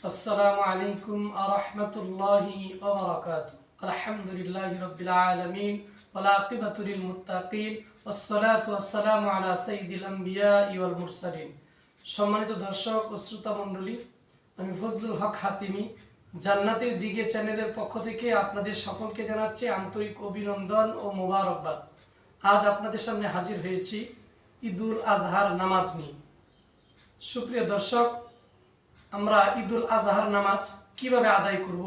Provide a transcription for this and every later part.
আসসালামু আলাইকুম আরহামতুল্লাহি ওয়া বারাকাতুহু। আলহামদুলিল্লাহি রাব্বিল আলামিন ওয়াল আকিবাতু লিল মুত্তাকিন ওয়াসসালাতু ওয়াসসালামু আলা সাইয়্যিদিল আমবিয়া ওয়াল মুরসালিন। সম্মানিত দর্শক ও শ্রোতা মণ্ডলী, আমি ফজলুল হক হাতিমি জান্নাতের দিকে চ্যানেলের পক্ষ থেকে আপনাদের সকলকে জানাচ্ছি আন্তরিক অভিনন্দন ও মোবারকবাদ। আজ আপনাদের সামনে হাজির হয়েছি ঈদুল আজহার নামাজ নিয়ে। সুপ্রিয় দর্শক, আমরা ঈদুল আজহার নামাজ কিভাবে আদায় করব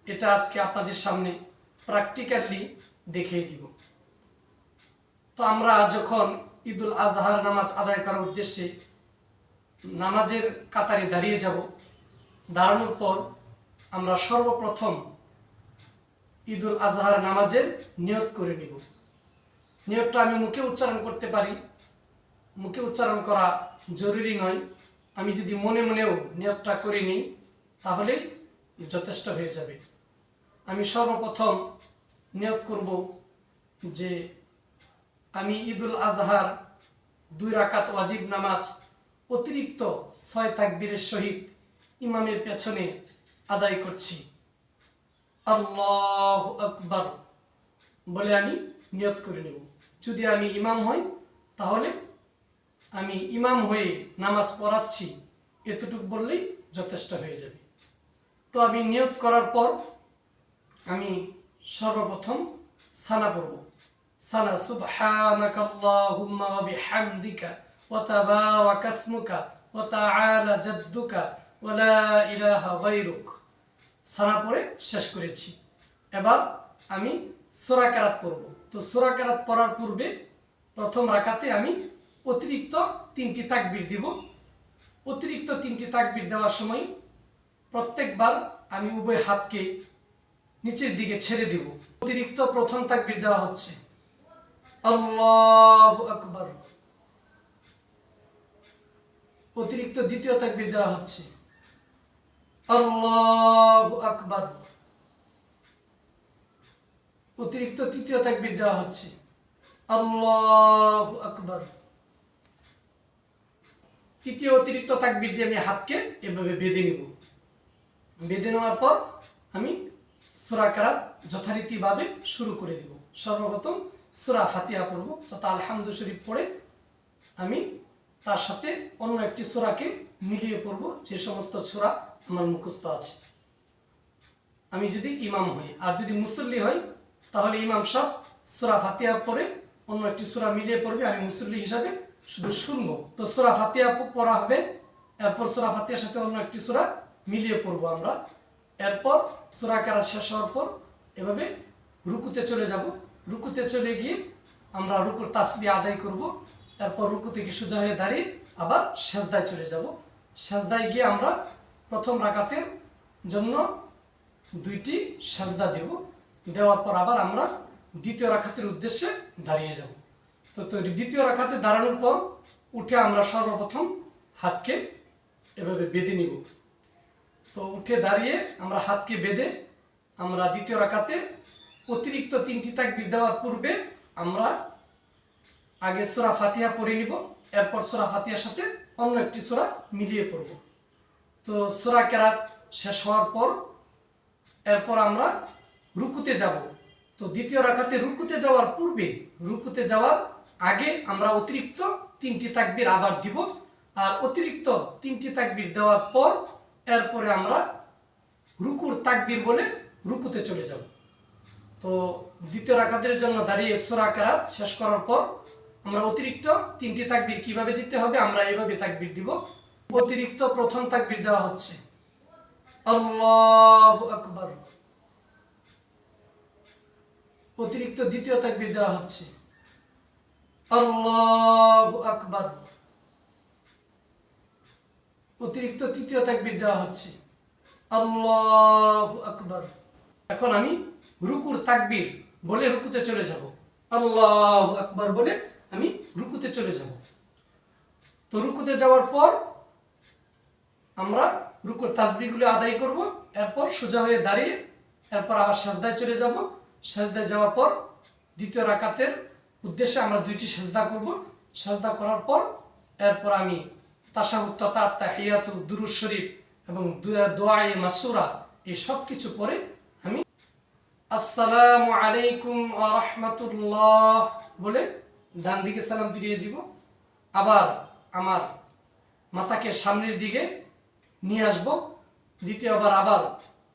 এটা আজকে আপনাদের সামনে প্র্যাকটিক্যালি দেখিয়ে দিব। তো আমরা যখন ঈদুল আজহার নামাজ আদায় করার উদ্দেশ্যে নামাজের কাতারে দাঁড়িয়ে যাব, দাঁড়ানোর পর আমরা সর্বপ্রথম ঈদুল আজহার নামাজের নিয়ত করে নিব। নিয়তটা আমি মুখে উচ্চারণ করতে পারি, মুখে উচ্চারণ করা জরুরি নয়। আমি যদি মনে মনেও নিয়তটা করে নিই তাহলেই যথেষ্ট হয়ে যাবে। আমি সর্বপ্রথম নিয়ত করব যে আমি ঈদুল আজহার 2 রাকাত ওয়াজিব নামাজ অতিরিক্ত 6 তাকবীরের সহিত ইমামের পেছনে আদায় করছি। আল্লাহু আকবার বলে আমি নিয়ত করে নেব। যদি আমি ইমাম হই তাহলে আমি ইমাম হয়ে নামাজ পড়াচ্ছি এতটুকু বললেই যথেষ্ট হয়ে যাবে। তো আমি নিয়ত করার পর আমি সর্বপ্রথম সানা পড়ব। সানা সুবহানাকাল্লাহুম্মা ওয়া বিহামদিকা ওয়া তাবারাকা ইসমুকা ওয়া তাআলা জাদ্দুকা ওয়া লা ইলাহা গায়রুক। সানা পড়ে শেষ করেছি। এবার আমি সূরা কেরাত পড়ব। তো সূরা কেরাত পড়ার পূর্বে প্রথম রাকাতে আমি অতিরিক্ত 3টি তাকবীর দিব। অতিরিক্ত 3টি তাকবীর দেওয়ার সময় প্রত্যেকবার আমি উভয় হাতকে নিচের দিকে ছেড়ে দিব। অতিরিক্ত প্রথম তাকবীর দেওয়া হচ্ছে আল্লাহু আকবার। অতিরিক্ত দ্বিতীয় তাকবীর দেওয়া হচ্ছে আল্লাহু আকবার। অতিরিক্ত তৃতীয় তাকবীর দেওয়া হচ্ছে আল্লাহু আকবার। তৃতীয় অতিরিক্ত তাকবীর দিয়ে আমি হাতকে এভাবে বেঁধে নিব। বেঁধে নেওয়ার পর আমি সূরা কেরাত যথারীতিভাবে শুরু করে দিব। সর্বপ্রথম সূরা ফাতিহা পড়ব, তথা আলহামদু শরীফ পড়ে আমি তার সাথে অন্য একটি সূরাকে মিলিয়ে পড়ব যে সমস্ত সূরা আমার মুখস্থ আছে, আমি যদি ইমাম হই। আর যদি মুসল্লি হই তাহলে ইমাম সাহেব সূরা ফাতিহা পড়ে অন্য একটি সূরা মিলিয়ে পড়বে, আমি মুসল্লি হিসাবে শুধু শুনবো। তো সূরা ফাতিহা পড়া হবে, এরপর সূরা ফাতিহার সাথে অন্য একটি সূরা মিলিয়ে পড়বো আমরা। এরপর সূরা কেরাত শেষ হওয়ার পর এভাবে রুকুতে চলে যাব। রুকুতে চলে গিয়ে আমরা রুকুর তাসবিহ আদায় করব। এরপর রুকু থেকে সোজা হয়ে দাঁড়িয়ে আবার সেজদায় চলে যাব। সেজদায় গিয়ে আমরা প্রথম রাকাতের জন্য 2টি সেজদা দেব। দেওয়ার পর আবার আমরা দ্বিতীয় রাকাতের উদ্দেশ্যে দাঁড়িয়ে যাব। তো দ্বিতীয় রাকাতে দাঁড়ানোর পর উঠে আমরা সর্বপ্রথম হাতকে এভাবে বেঁধে নিব। তো উঠে দাঁড়িয়ে আমরা হাতকে বেঁধে আমরা দ্বিতীয় রাকাতে অতিরিক্ত 3টি তাকবীর দেওয়ার পূর্বে আমরা আগে সূরা ফাতিহা পড়ে নিব। এরপর সূরা ফাতিহার সাথে অন্য একটি সূরা মিলিয়ে পড়ব। তো সূরা কেরাত শেষ হওয়ার পর এরপর আমরা রুকুতে যাব। তো দ্বিতীয় রাকাতে রুকুতে যাওয়ার পূর্বে, রুকুতে যাওয়ার আগে আমরা অতিরিক্ত 3টি তাকবীর আবার দিব। আর অতিরিক্ত 3টি তাকবীর দেওয়ার পর এরপরে আমরা রুকুর তাকবীর বলে রুকুতে চলে যাব। তো দ্বিতীয় রাকাতের জন্য দাঁড়িয়ে সূরা কেরাত শেষ করার পর আমরা অতিরিক্ত 3টি তাকবীর কিভাবে দিতে হবে আমরা এইভাবে তাকবীর দিব। অতিরিক্ত প্রথম তাকবীর দেওয়া হচ্ছে আল্লাহু আকবার। অতিরিক্ত দ্বিতীয় তাকবীর দেওয়া হচ্ছে আল্লাহু আকবার। অতিরিক্ত তৃতীয় তাকবীর দেওয়া হচ্ছে আল্লাহু আকবার। এখন আমি রুকুর তাকবীর বলে রুকুতে চলে যাব। আল্লাহু আকবার বলে আমি রুকুতে চলে যাব। তো রুকুতে যাওয়ার পর আমরা রুকুর তাসবিহগুলো আদায় করব। এরপর সোজা হয়ে দাঁড়িয়ে এরপর আবার সেজদায় চলে যাব। সেজদায় যাওয়ার পর দ্বিতীয় রাকাতের উদ্দেশ্যে আমরা 2টি সেজদা করব। সেজদা করার পর এরপর আমি তাশাহুদ তথা তাহিয়াতু দুরূদ শরীফ এবং দোয়ায়ে মাসুরা এই সব কিছু পরে আমি আসসালামু আলাইকুম ওয়া রাহমাতুল্লাহ বলে ডান দিকে সালাম ফিরিয়ে দিব। আবার আমার মাথাকে সামনের দিকে নিয়ে আসব। দ্বিতীয়বার আবার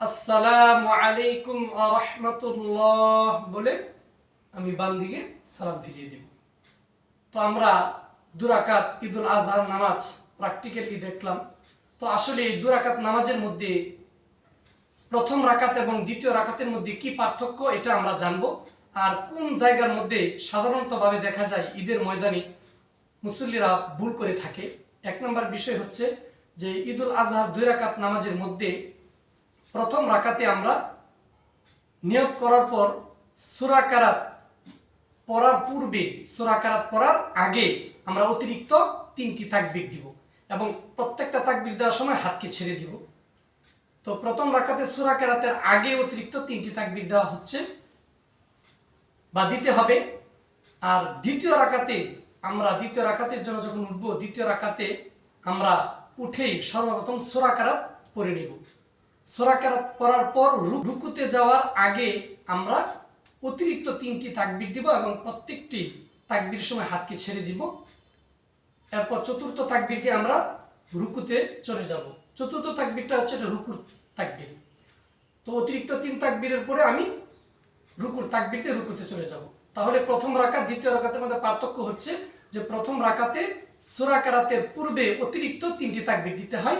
আসসালামু আলাইকুম ওয়া রাহমাতুল্লাহ বলে আমি বাম দিকে সালাম ফিরিয়ে দিব। তো আমরা 2 রাকাত ঈদুল আজহার নামাজ প্র্যাকটিক্যালি দেখলাম। তো আসলে এই 2 রাকাত নামাজের মধ্যে প্রথম রাকাত এবং দ্বিতীয় রাকাতের মধ্যে কি পার্থক্য এটা আমরা জানব। আর কোন জায়গার মধ্যে সাধারণতভাবে দেখা যায় ঈদের ময়দানে মুসল্লিরা ভুল করে থাকে। 1 নম্বর বিষয় হচ্ছে যে ঈদুল আজহার 2 রাকাত নামাজের মধ্যে প্রথম রাকাতে আমরা নিয়ত করার পর সূরা কারাত পড়ার পূর্বে, সূরা কারাত পড়ার আগে আমরা অতিরিক্ত 3টি তাকবীর দিব এবং প্রত্যেকটা তাকবীর দেওয়ার সময় হাতকে ছেড়ে দিব। তো প্রথম রাকাতে সূরা কেরাতের আগে অতিরিক্ত 3টি তাকবীর দেওয়া হচ্ছে বা দিতে হবে। আর দ্বিতীয় রাকাতের জন্য যখন উঠব, দ্বিতীয় রাকাতে আমরা উঠেই সর্বপ্রথম সূরা কেরাত পড়ে নিব। সূরা কেরাত পড়ার পর রুকুতে যাওয়ার আগে আমরা অতিরিক্ত 3টি তাকবীর দিব এবং প্রত্যেকটি তাকবীর সময় হাতকে ছেড়ে দিব। এরপর চতুর্থ তাকবীর দিয়ে আমরা রুকুতে চলে যাব। চতুর্থ তাকবীরটা হচ্ছে রুকুর তাকবীর। তো অতিরিক্ত 3 তাকবীরের পরে আমি রুকুর তাকবীর দিয়ে রুকুতে চলে যাব। তাহলে প্রথম রাকাত দ্বিতীয় রাকাতের মধ্যে পার্থক্য হচ্ছে যে প্রথম রাকাতে সূরা কেরাতের পূর্বে অতিরিক্ত 3টি তাকবীর দিতে হয়,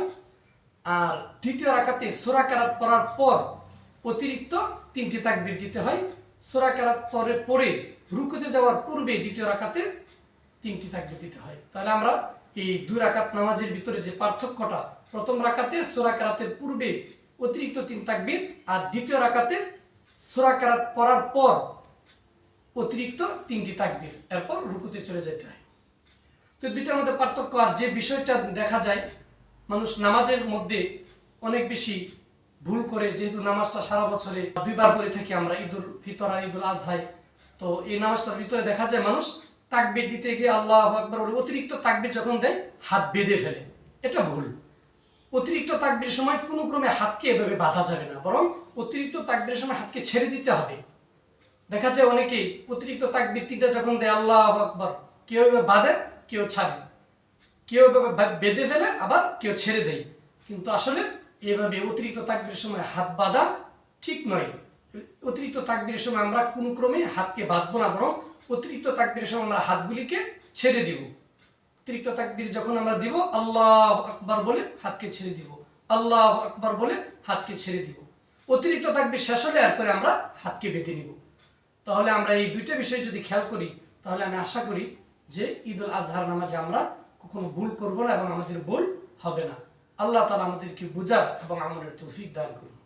আর দ্বিতীয় রাকাতে সূরা কেরাত পড়ার পর অতিরিক্ত 3টি তাকবীর দিতে হয়। সূরা কেরাত পরে রুকুতে যাওয়ার পূর্বে দ্বিতীয় রাকাতে 3টি তাকবীর দিতে হয়। তাহলে আমরা এই 2 রাকাত নামাজের ভিতরে যে পার্থক্যটা, প্রথম রাকাতে সূরা কেরাতের পূর্বে অতিরিক্ত 3 তাকবীর আর দ্বিতীয় রাকাতে সূরা কেরাত পড়ার পর অতিরিক্ত 3টি তাকবীর, এরপর রুকুতে চলে যেতে হয়। তো দুইটার মধ্যে পার্থক্য। আর যে বিষয়টা দেখা যায় মানুষ নামাজের মধ্যে অনেক বেশি ভুল করে, যেহেতু নামাজটা সারা বছরে 2 বার করে থাকি আমরা, ঈদুল ফিতর আর ঈদুল আজহায়। তো এই নামাজটার ভিতরে দেখা যায় মানুষ তাকবীর দিতে গিয়ে আল্লাহু আকবার বলে অতিরিক্ত তাকবীর যখন দেয় হাত বেঁধে ফেলে। এটা ভুল। অতিরিক্ত তাকবীরের সময় কোনো ক্রমে হাতকে এভাবে বাঁধা যাবে না, বরং অতিরিক্ত তাকবীরের সময় হাতকে ছেড়ে দিতে হবে। দেখা যায় অনেকেই অতিরিক্ত তাকবীর 3টা যখন দেয় আল্লাহু আকবার, কেউ এভাবে বাঁধে, কেউ ছাড়ে, কেউ এভাবে বেঁধে ফেলে, আবার কেউ ছেড়ে দেয়। কিন্তু আসলে এভাবে অতিরিক্ত তাকবীরের সময় হাত বাঁধা ঠিক নয়। অতিরিক্ত তাকবীরের সময় আমরা কোনো ক্রমে হাতকে বাঁধবো না, বরং অতিরিক্ত তাকবীরের সময় আমরা হাতগুলিকে ছেড়ে দিব। অতিরিক্ত তাকবীর যখন আমরা দিব আল্লাহু আকবার বলে হাতকে ছেড়ে দিব, আল্লাহু আকবার বলে হাতকে ছেড়ে দিব। অতিরিক্ত তাকবীর শেষ হলে এরপরে আমরা হাতকে বেঁধে নিব। তাহলে আমরা এই 2টা বিষয় যদি খেয়াল করি, তাহলে আমি আশা করি যে ঈদুল আজহার নামাজে আমরা কখনো ভুল করব না এবং আমাদের ভুল হবে না। আল্লাহ তাআলা আমাদেরকে বুঝার এবং আমলের তৌফিক দান করুন।